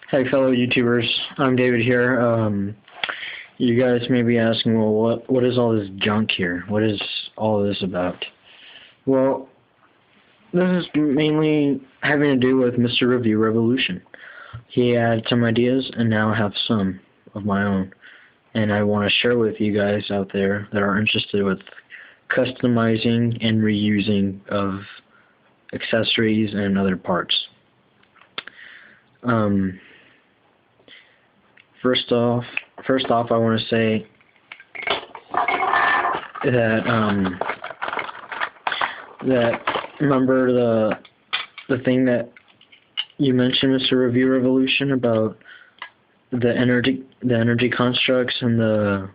Hey, fellow YouTubers. I'm David here. You guys may be asking, well, what is all this junk here? What is all this about? Well, this is mainly having to do with Mr. Review Revolution. He had some ideas, and now I have some of my own. And I want to share with you guys out there that are interested with customizing and reusing of accessories and other parts. First off, I want to say that remember the thing that you mentioned, Mr. Review Revolution, about the energy constructs and the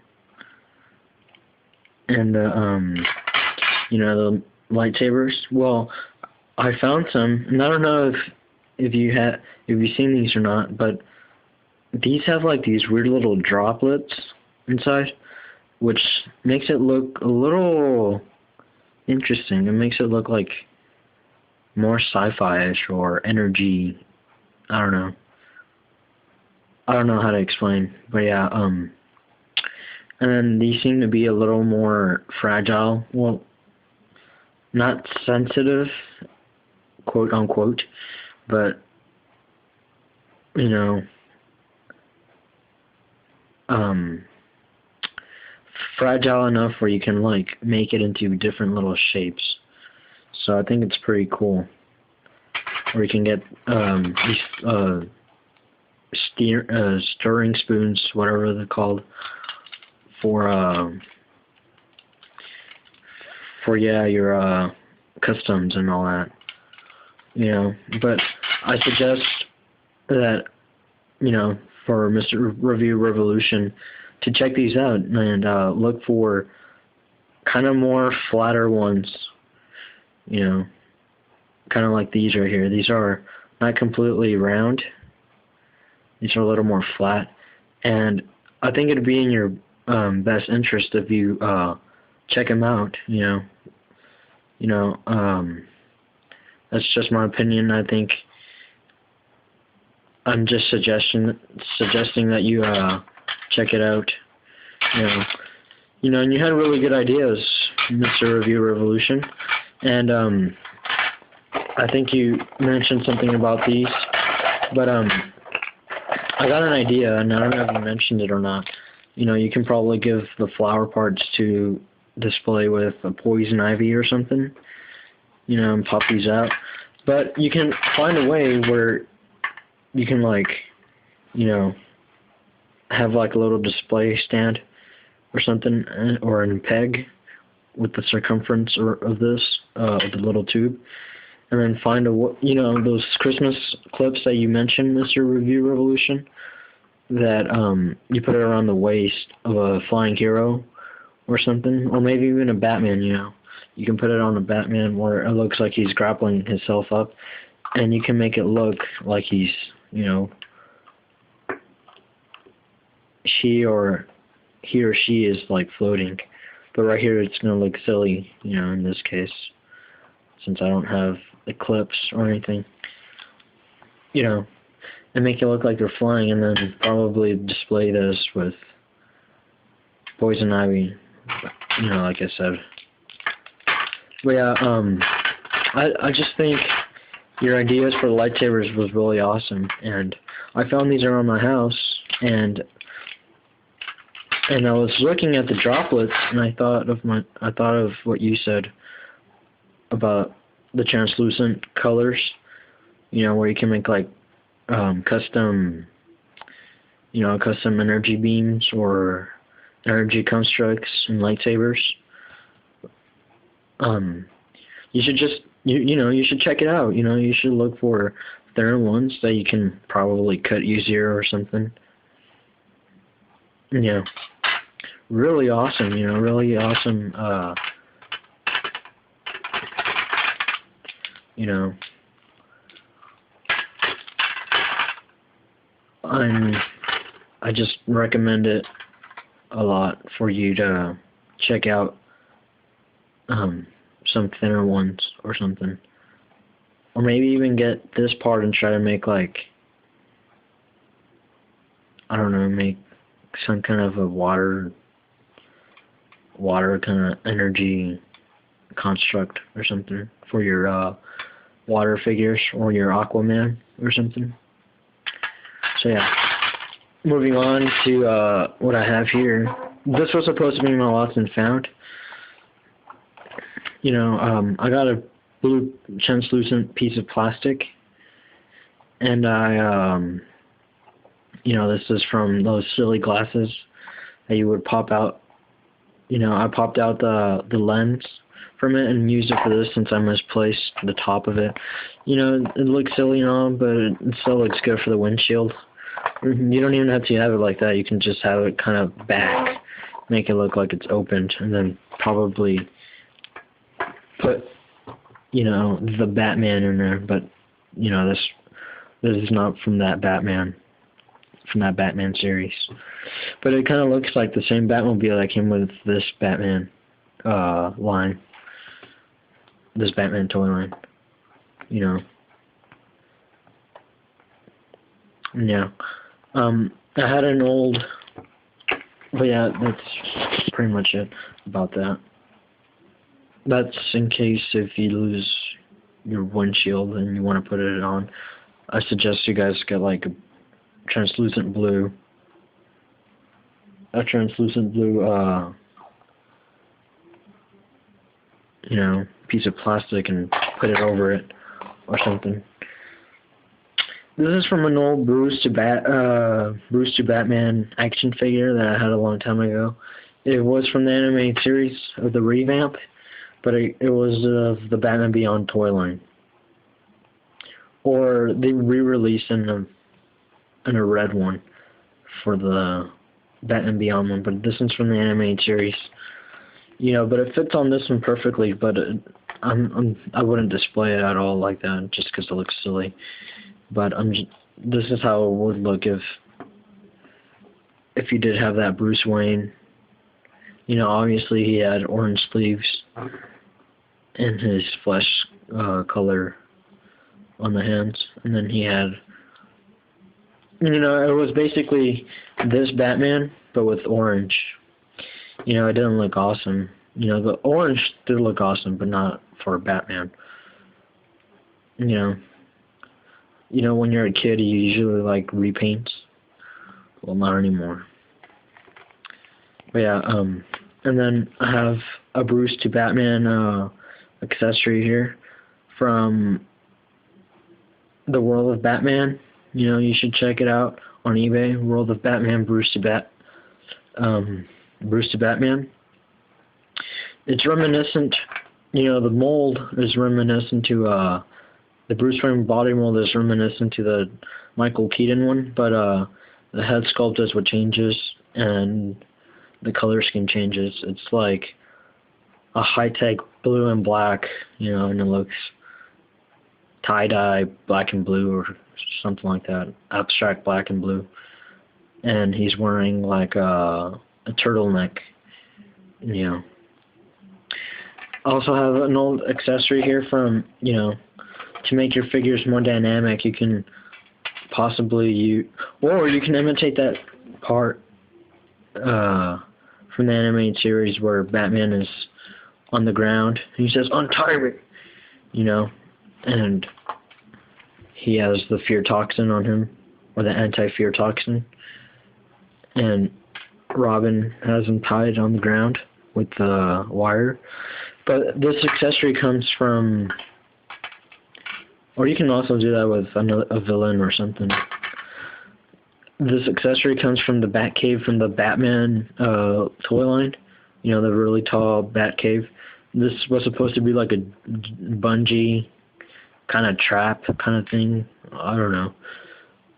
the lightsabers. Well, I found some, and I don't know if you've seen these or not, but these have like these weird little droplets inside, which makes it look a little interesting. It makes it look like more sci-fi-ish or energy. I don't know how to explain, but yeah. And then these seem to be a little more fragile. Well, not sensitive, quote unquote, but fragile enough where you can like make it into different little shapes. So I think it's pretty cool. Or you can get these stirring spoons, whatever they're called, for your customs and all that. But I suggest that for Mr. Review Revolution to check these out and look for kind of more flatter ones, kind of like these right here. These are not completely round. These are a little more flat, and I think it'd be in your best interest if you check them out. That's just my opinion. I think I'm just suggesting that you check it out. And you had really good ideas, Mr. Review Revolution, and I think you mentioned something about these, but I got an idea, and I don't know if you mentioned it or not. You can probably give the flower parts to display with a poison ivy or something, and pop these out. But you can find a way where you can have like a little display stand or something, or a peg with the circumference of this, of the little tube, and then find those Christmas clips that you mentioned, Mr. Review Revolution, that you put it around the waist of a flying hero or something, or maybe even a Batman. You can put it on a Batman where it looks like he's grappling himself up, and you can make it look like he's he or she is like floating, but right here it's gonna look silly, in this case, since I don't have eclipse or anything, and make it look like they're flying, and then probably display this with poison ivy, like I said. But yeah, I just think your ideas for the lightsabers was really awesome, and I found these around my house, and I was looking at the droplets, and I thought of what you said about the translucent colors, where you can make like custom energy beams or energy constructs and lightsabers. You should just you should check it out. You should look for thinner ones that you can probably cut easier or something. Really awesome. Really awesome. I just recommend it a lot for you to check out some thinner ones or something. Or maybe even get this part and try to make like I don't know, make some kind of a water kind of energy construct or something for your water figures or your Aquaman or something. So yeah, moving on to what I have here. This was supposed to be my lost and found. You know, I got a blue translucent piece of plastic, and I, you know, this is from those silly glasses that you would pop out. You know, I popped out the lens from it and used it for this since I misplaced the top of it. You know, it looks silly and all, but it still looks good for the windshield. You don't even have to have it like that. You can just have it kind of back, make it look like it's opened, and then probably put, you know, the Batman in there. But, you know, this is not from that Batman series. But it kind of looks like the same Batmobile that came with this Batman line. This Batman toy line. You know. Yeah. I had an old... But yeah, that's pretty much it about that. That's in case if you lose your windshield and you want to put it on. I suggest you guys get like a translucent blue, you know, piece of plastic and put it over it or something. This is from an old Bruce to Batman action figure that I had a long time ago. It was from the animated series of the revamp, but it was of the Batman Beyond toy line. Or they re-released in a red one for the Batman Beyond one, but this one's from the animated series. You know, but it fits on this one perfectly, but I wouldn't display it at all like that just because it looks silly. But this is how it would look if you did have that Bruce Wayne. You know, obviously he had orange sleeves and his flesh color on the hands, and then he had, you know, it was basically this Batman but with orange. You know, it didn't look awesome. You know, the orange did look awesome, but not for Batman. You know, when you're a kid, you usually like repaints. Well, not anymore. But yeah, and then I have a Bruce to Batman accessory here from the World of Batman. You know, you should check it out on eBay. World of Batman, Bruce to Batman. It's reminiscent. You know, the mold is reminiscent to the Bruce Wayne body mold is reminiscent to the Michael Keaton one, but the head sculpt is what changes, and the color scheme changes. It's like a high-tech blue and black, you know, and it looks tie-dye black and blue or something like that, abstract black and blue. And he's wearing like a turtleneck, you know. I also have an old accessory here from, you know, to make your figures more dynamic. You can possibly or you can imitate that part from the animated series where Batman is on the ground. He says, "Untie me," you know, and he has the fear toxin on him, or the anti-fear toxin, and Robin has him tied on the ground with the wire. But this accessory comes from, or you can also do that with a villain or something. This accessory comes from the Batcave from the Batman toy line. You know, the really tall Batcave. This was supposed to be like a bungee kind of trap kind of thing. I don't know.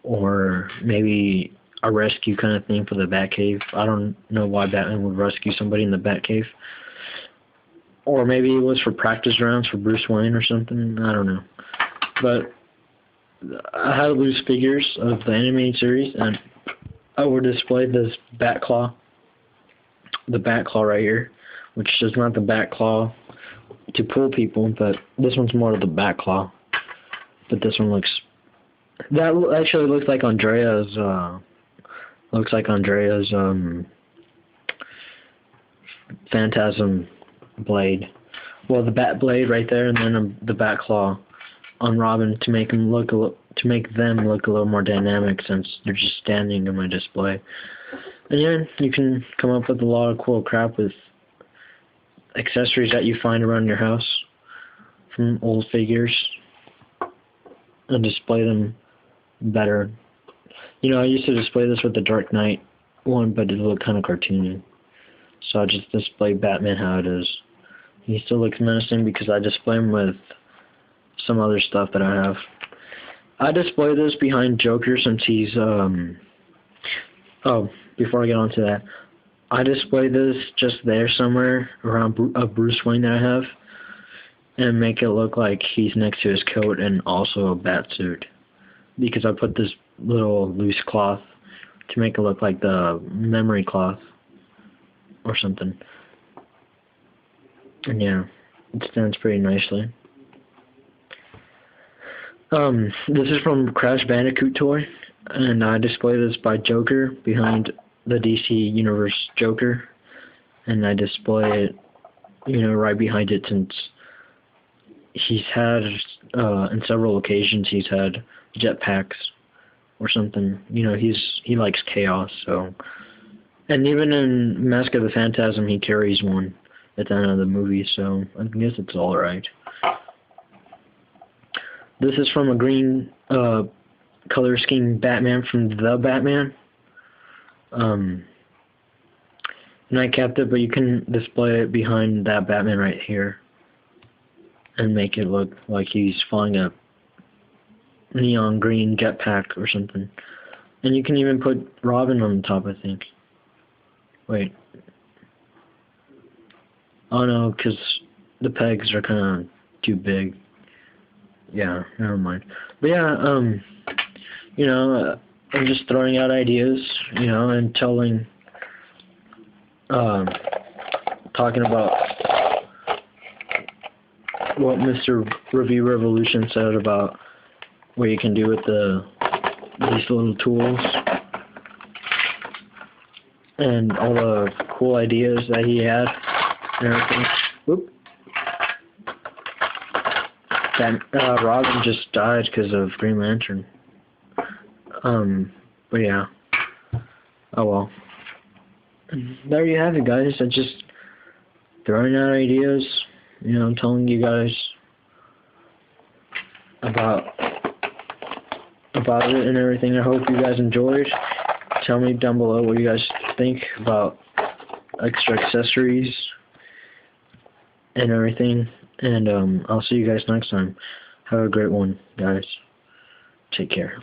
Or maybe a rescue kind of thing for the Batcave. I don't know why Batman would rescue somebody in the Batcave. Or maybe it was for practice rounds for Bruce Wayne or something. I don't know. But I had loose figures of the animated series, and I would display this Batclaw. The Batclaw right here, which is not the Batclaw to pull people, but this one's more of the Batclaw. But this one looks... That actually looks like Andrea's looks like Andrea's Phantasm blade. Well, the bat blade right there, and then the bat claw on Robin to make them look a little more dynamic, since they're just standing in my display. And yeah, you can come up with a lot of cool crap with accessories that you find around your house from old figures and display them better. You know, I used to display this with the Dark Knight one, but it looked kind of cartoony. So I just display Batman how it is. He still looks menacing because I display him with some other stuff that I have. I display this behind Joker since he's, oh, before I get on to that, I display this just there somewhere around a Bruce Wayne that I have, and make it look like he's next to his coat and also a bat suit. Because I put this little loose cloth to make it look like the memory cloth or something. And yeah, it stands pretty nicely. This is from Crash Bandicoot toy, and I display this by Joker behind the DC Universe Joker, and I display it, you know, right behind it, since he's had, in several occasions, he's had jetpacks or something. You know, he likes chaos, so. And even in Mask of the Phantasm, he carries one at the end of the movie, so I guess it's alright. This is from a green color scheme Batman from The Batman. And I kept it, but you can display it behind that Batman right here and make it look like he's flying a neon green jetpack or something. And you can even put Robin on the top, I think. Wait. Oh no, because the pegs are kind of too big. Yeah, never mind. But yeah, you know, I'm just throwing out ideas, you know, and talking about what Mr. Review Revolution said about what you can do with these little tools and all the cool ideas that he had and everything. Whoop. That Robin just died because of Green Lantern. But yeah. Oh well. There you have it, guys. I just throwing out ideas, you know, telling you guys about it and everything. I hope you guys enjoyed. Tell me down below what you guys think about extra accessories and everything. And I'll see you guys next time. Have a great one, guys. Take care.